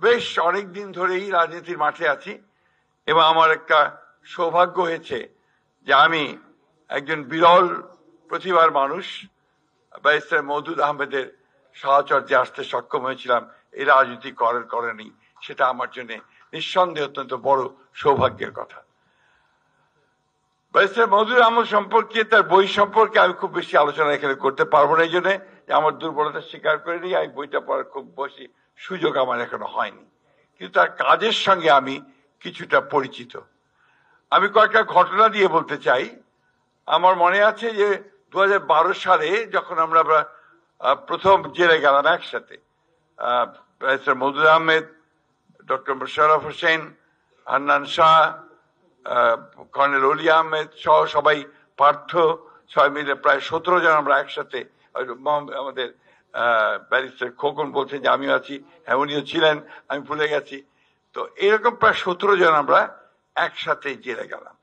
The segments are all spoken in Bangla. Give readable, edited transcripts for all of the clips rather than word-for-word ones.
বেশ অনেক দিন ধরেই রাজনীতির মাঠে আছি এবং আমার একটা সৌভাগ্য হয়েছে যে আমি একজন বিরল প্রতিভার মানুষ ব্যারিস্টার মওদুদ আহমেদের সাহচর্যে আসতে সক্ষম হয়েছিলাম। এই রাজনীতি করেনি, সেটা আমার জন্য নিঃসন্দেহে অত্যন্ত বড় সৌভাগ্যের কথা। ব্যারিস্টার মওদুদ আহমেদ সম্পর্কে, তার বই সম্পর্কে আমি খুব বেশি আলোচনা এখানে করতে পারবো না, এই জন্য আমার দুর্বলতা স্বীকার করে নিই। আমি বইটা পড়ার খুব বেশি সুযোগ আমার এখনো হয়নি, কিন্তু তার কাজের সঙ্গে আমি কিছুটা পরিচিত। আমি কয়েকটা ঘটনা দিয়ে বলতে চাই। আমার মনে আছে যে 2012 সালে যখন আমরা প্রথম জেলে গেলাম একসাথে, barrister Moudud Ahmed, doctor Mosharraf Hossain, Hannan Shah, colonel অলি আহমেদ সহ সবাই, পার্থ, সবাই মিলে প্রায় 17 জন আমরা একসাথে, আমাদের ব্যারিস্টার খোকন বলছেন যে আমিও আছি, হ্যাঁ উনিও ছিলেন, আমি ভুলে গেছি। তো এরকম প্রায় 17 জন আমরা একসাথে জেলে গেলাম।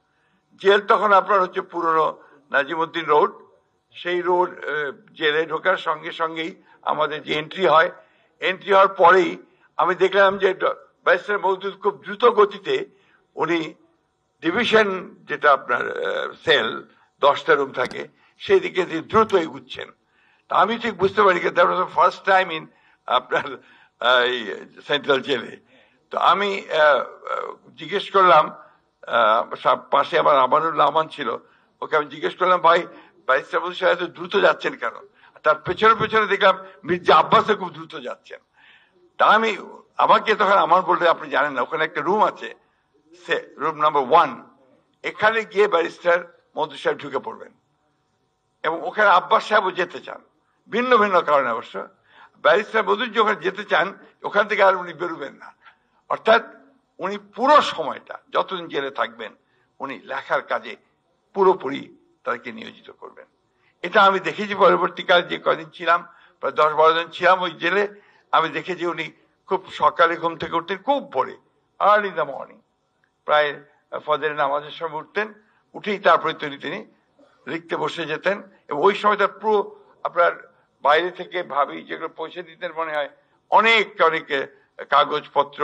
জেল তখন আপনার হচ্ছে পুরনো নাজিমউদ্দিন রোড, সেই রোড জেলে ঢোকার সঙ্গে সঙ্গেই আমাদের যে এন্ট্রি হওয়ার পরেই আমি দেখলাম যে ব্যারিস্টার মওদুদ খুব দ্রুত গতিতে উনি ডিভিশন, যেটা আপনার সেল 10টা রুম থাকে, সেই দিকে দ্রুত এগুচ্ছেন। তা আমি ঠিক বুঝতে পারি, that was the first time in আপনার সেন্ট্রাল জেলে। তো আমি জিজ্ঞেস করলাম, পাশে আমার আমানুল্লাহ আমান ছিল, ওকে আমি জিজ্ঞেস করলাম, ভাই ব্যারিস্টার মওদুদ সাহেব এত দ্রুত যাচ্ছেন কেন? তার পেছনে পেছনে দেখলাম মির্জা আব্বাসও খুব দ্রুত যাচ্ছেন। তা আমাকে তখন আমার বলতে, আপনি জানেন না ওখানে একটা রুম আছে, রুম নাম্বার 1, এখানে গিয়ে ব্যারিস্টার মওদুদ সাহেব ঢুকে পড়বেন এবং ওখানে আব্বাস সাহেবও যেতে চান, ভিন্ন ভিন্ন কারণে অবশ্য। ব্যারিস্টার মওদুদ যখন যেতে চান ওখান থেকে আর উনি বেরোবেন না, অর্থাৎ উনি পুরো সময়টা যতদিন জেলে থাকবেন উনি লেখার কাজে পুরোপুরি তাদেরকে নিয়োজিত করবেন। এটা আমি দেখেছি পরবর্তীকালে, যে কদিন ছিলাম, প্রায় 10-12 জন ছিলাম ওই জেলে, আমি দেখেছি উনি খুব সকালে ঘুম থেকে উঠতেন, খুব ভোরে, আর্লি ইন দ্য মর্নিং, প্রায় ফজরের নামাজের সময় উঠতেন, উঠেই তারপরে তিনি লিখতে বসে যেতেন। এবং ওই সময়টা পুরো আপনার বাইরে থেকে ভাবি যেগুলো পৌঁছে দিতেন, মনে হয় অনেক কাগজপত্র,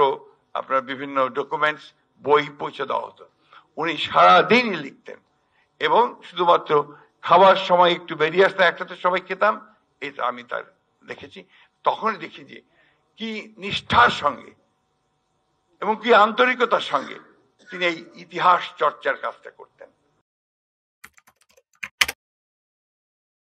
আপনার বিভিন্ন ডকুমেন্টস, বই পৌঁছে দেওয়া হতো। উনি সারাদিনই লিখতেন এবং শুধুমাত্র খাবার সময় একটু বেরিয়ে আসতেন, একসাথে সবাই খেতাম। এটা আমি তার দেখেছি। তখনই দেখি যে কি নিষ্ঠার সঙ্গে এবং কি আন্তরিকতার সঙ্গে তিনি এই ইতিহাস চর্চার কাজটা করতেন।